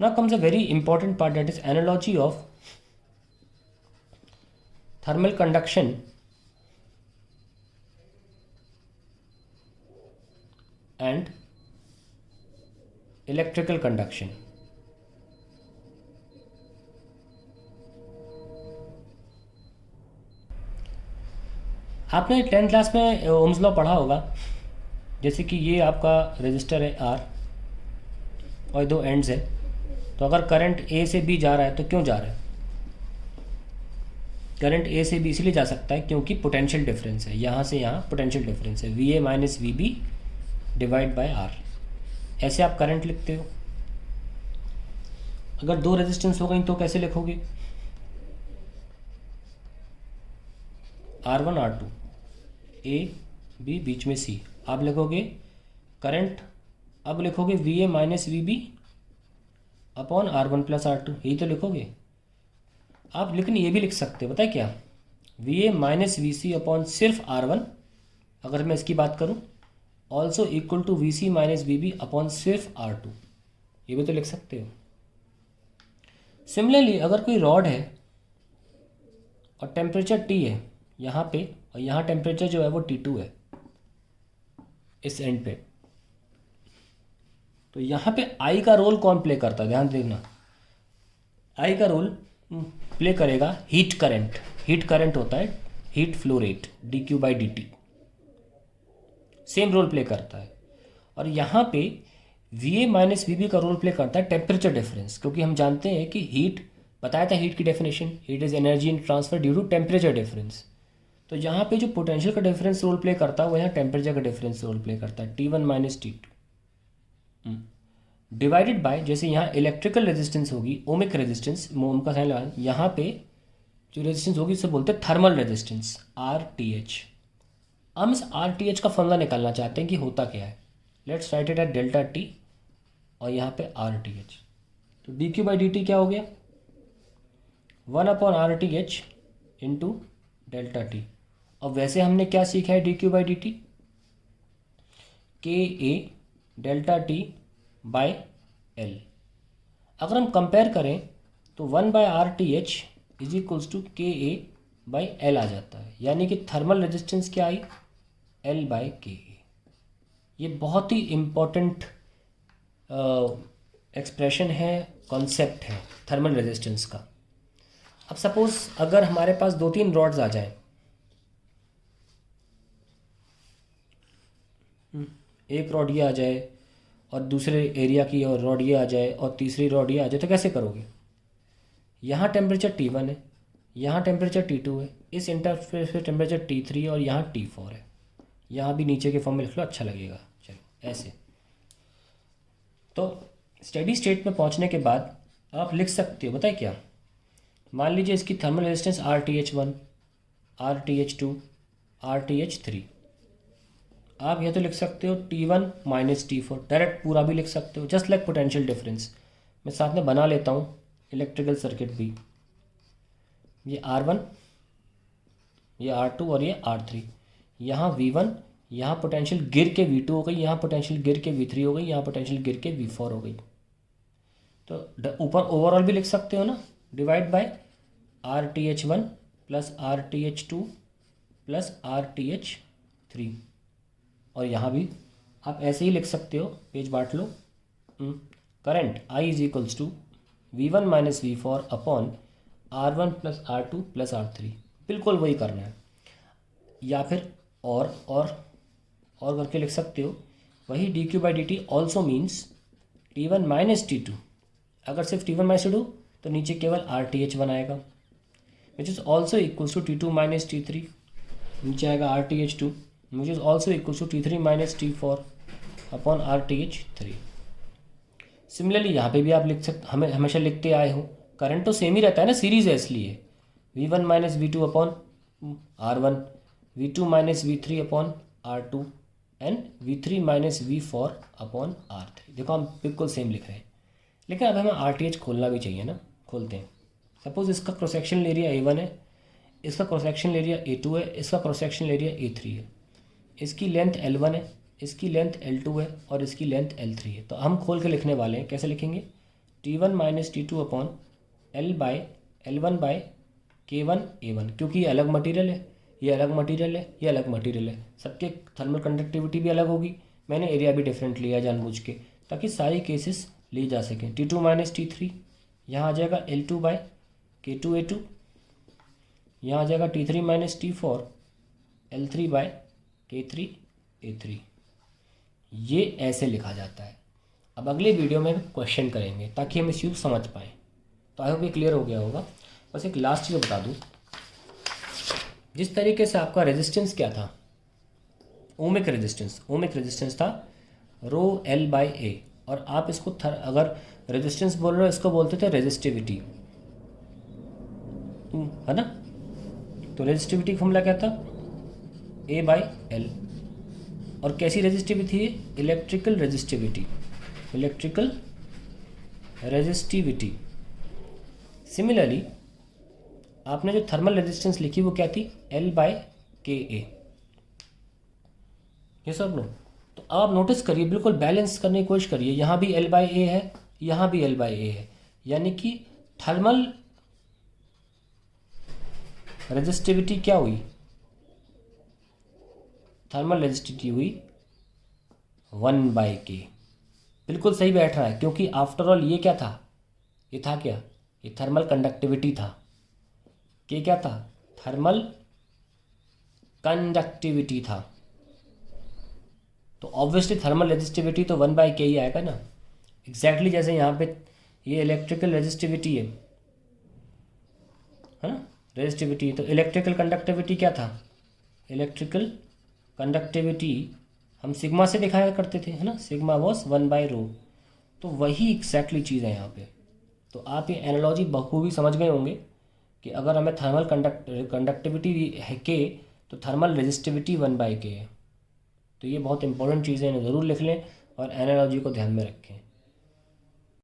Now comes a very important part, that is analogy of thermal conduction and electrical conduction. आपने 10th class में Ohm's law पढ़ा होगा। जैसे कि ये आपका रेजिस्टर है आर और दो एंड्स है, तो अगर करंट ए से बी जा रहा है तो क्यों जा रहा है? करंट ए से बी इसलिए जा सकता है क्योंकि पोटेंशियल डिफरेंस है, यहाँ से यहाँ पोटेंशियल डिफरेंस है, V A minus V B divide by R. ऐसे आप करंट लिखते हो। अगर दो रेजिस्टेंस हो गई तो कैसे लिखोगे? R1 R2, ए बी बीच में सी। आप लिखोगे करंट, अब लिखोगे V A minus V B upon R1 plus R2, यही तो लिखोगे आप। लेकिन ये भी लिख सकते हो, पता है क्या? V A minus V C upon सिर्फ R1, अगर मैं इसकी बात करूँ, also equal to V C minus V B upon सिर्फ R2, ये भी तो लिख सकते हो। सिमिलरली अगर कोई रॉड है और टेम्परेचर T है यहाँ पे, और यहाँ टेम्परेचर जो है वो T2 है इस एंड पे, तो यहाँ पे I का रोल कौन प्ले करता है? ध्यान देना, I का रोल प्ले करेगा हीट करंट। हीट करंट होता है heat flow rate dq by dt, same role play करता है। और यहाँ पे V A minus V B का रोल प्ले करता है टेम्परेचर डिफरेंस, क्योंकि हम जानते हैं कि हीट, बताया था हीट की definition, heat is energy in transfer due to temperature difference. तो यहाँ पे जो पोटेंशियल का डिफरेंस रोल प्ले करता है वो यहाँ टेम्परेचर का डिफरेंस रोल प्ले करता है, T1 minus T2 divided by, जैसे यहाँ इलेक्ट्रिकल रेजिस्टेंस होगी, ओमिक रेजिस्टेंस, ओम का साइन लगा, यहाँ पे जो रेजिस्टेंस होगी उसे बोलते हैं थर्मल रेजिस्टेंस, RTH। हम इस RTH का फॉर्मूला निकालना चाहते हैं कि होता क्या है। Let's write it at delta T और यहाँ पे RTH। तो dq बाई dt क्या हो गया? 1 upon RTH into delta T। अब वैसे हमने क्या सीखा है dq by dt? KA delta T by L। अगर हम कंपेयर करें तो 1 by RTH is equals to KA by L आ जाता है, यानी कि थर्मल रेजिस्टेंस क्या आई? L bye KA। ये बहुत ही इम्पोर्टेंट एक्सप्रेशन है, कॉन्सेप्ट है थर्मल रेजिस्टेंस का। अब सपोज अगर हमारे पास 2-3 रॉड्स आ जाएं, एक रॉड ये आ जाए और दूसरे एरिया की और रॉड ये आ जाए और तीसरी रॉड ये आ जाए, तो कैसे करोगे? यहाँ टेम्परेचर T1 है, यहाँ टेम्परेचर T2 है, इस इंटरफेस पे टेम्परेचर T3 और यहाँ T4 है। यहाँ भी नीचे के फॉर्म में लिख लो, अच्छा लगेगा। चलो ऐसे, तो स्टेडी स्टेट में पहुँचने के बाद आप लिख सकते हो, बताए क्या? मान लीजिए इसकी thermal resistance RTH1, RTH2, RTH3। आप यह तो लिख सकते हो T1 माइनस T4, डायरेक्ट पूरा भी लिख सकते हो, जस्ट लाइक पोटेंशियल डिफरेंस। मैं साथ में बना लेता हूँ इलेक्ट्रिकल सर्किट भी, ये R1, ये R2 और ये R3। यहाँ V1, यहाँ पोटेंशियल गिर के V2 हो गई, यहाँ पोटेंशियल गिर के V3 हो गई, यहाँ पोटेंशियल गिर के V4 हो गई। तो ऊपर ओवरऑल भी लिख सकते हो ना, divide by RTH1 plus RTH2 plus RTH3। और यहाँ भी आप ऐसे ही लिख सकते हो, पेज बांट लो। Current I is equals to V1 minus V4 upon R1 plus R2 plus R3, बिल्कुल वही करना है। या फिर और करके लिख सकते हो, वही dq by dt also means T1 minus T2। अगर सिर्फ T1 माइनस T2 तो नीचे केवल RTH बनाएगा, which is also equals to T2 minus T3, नीचे आएगा RTH2, which is also equals to T3 minus T4 upon RTH3। Similarly यहाँ पे भी आप लिख सकते, हमें हमेशा लिखते आए हो, करंट तो सेम ही रहता है ना, सीरीज़ है इसलिए V1 minus V2 upon R1, V2 minus V3 upon R2 and V3 minus V4 upon R3। देखो हम बिल्कुल सेम लिख रहे हैं, लेकिन अब हमें RTH खोलना भी चाहिए ना, खोलते हैं। सपोज इसका क्रॉस सेक्शनल एरिया A1 है, इसका क्रॉस सेक्शनल एरिया A2 है, इसका क्रॉस सेक्शनल एरिया A3 है, इसकी लेंथ L1 है, इसकी लेंथ L2 है और इसकी लेंथ L3 है। तो हम खोल के लिखने वाले हैं, कैसे लिखेंगे? T1 minus T2 upon L/L1/K1A1, क्योंकि ये अलग मटेरियल है, ये अलग मटेरियल है, ये अलग मटेरियल है, सबके थर्मल कंडक्टिविटी भी अलग होगी। मैंने एरिया भी डिफरेंट लिया जानबूझ के, ताकि सारी केसेस ली जा सकें। T2 माइनस T3, यहाँ आ जाएगा L2/K2A2, यहाँ आ जाएगा T3 माइनस T4, L3/K3A3। ये ऐसे लिखा जाता है। अब अगले वीडियो में क्वेश्चन करेंगे ताकि हम इस चीज़ को समझ पाएँ। तो आई होप ये क्लियर हो गया होगा। बस एक लास्ट चीज़ बता दूँ, जिस तरीके से आपका रेजिस्टेंस क्या था, ओमिक रेजिस्टेंस था ρL/A, और आप इसको अगर रेजिस्टेंस बोल रहे हो, इसको बोलते थे रेजिस्टिविटी, है ना। तो रेजिस्टिविटी का फॉर्मूला क्या था, A/L। और कैसी रेजिस्टिविटी थी, इलेक्ट्रिकल रेजिस्टिविटी। सिमिलरली आपने जो थर्मल रेजिस्टेंस लिखी वो क्या थी, L/KA। ये सब लो। तो आप नोटिस करिए, बिल्कुल बैलेंस करने की कोशिश करिए, यहाँ भी L/A है, यहाँ भी L/A है, यानी कि थर्मल रेजिस्टिविटी क्या हुई, थर्मल रेजिस्टिविटी हुई 1/K। बिल्कुल सही बैठ रहा है, क्योंकि आफ्टर ऑल ये क्या था, ये था क्या, ये थर्मल कंडक्टिविटी था। K क्या था, थर्मल कंडक्टिविटी था। तो ऑब्वियसली थर्मल रेजिस्टिविटी तो 1/K ही आएगा ना। एग्जैक्टली जैसे यहाँ पे ये इलेक्ट्रिकल रेजिस्टिविटी है ना, रेजिस्टिविटी। तो इलेक्ट्रिकल कंडक्टिविटी क्या था, इलेक्ट्रिकल कंडक्टिविटी हम सिग्मा से दिखाया करते थे, है ना, सिग्मा वॉस 1/ρ। तो वही एग्जैक्टली चीज़ है यहाँ पे। तो आप ये एनालॉजी बखूबी समझ गए होंगे कि अगर हमें थर्मल कंडक्टिविटी है K, तो थर्मल रेजिस्टिविटी 1/K है। तो ये बहुत इंपॉर्टेंट चीज़ें हैं, ज़रूर लिख लें और एनालॉजी को ध्यान में रखें।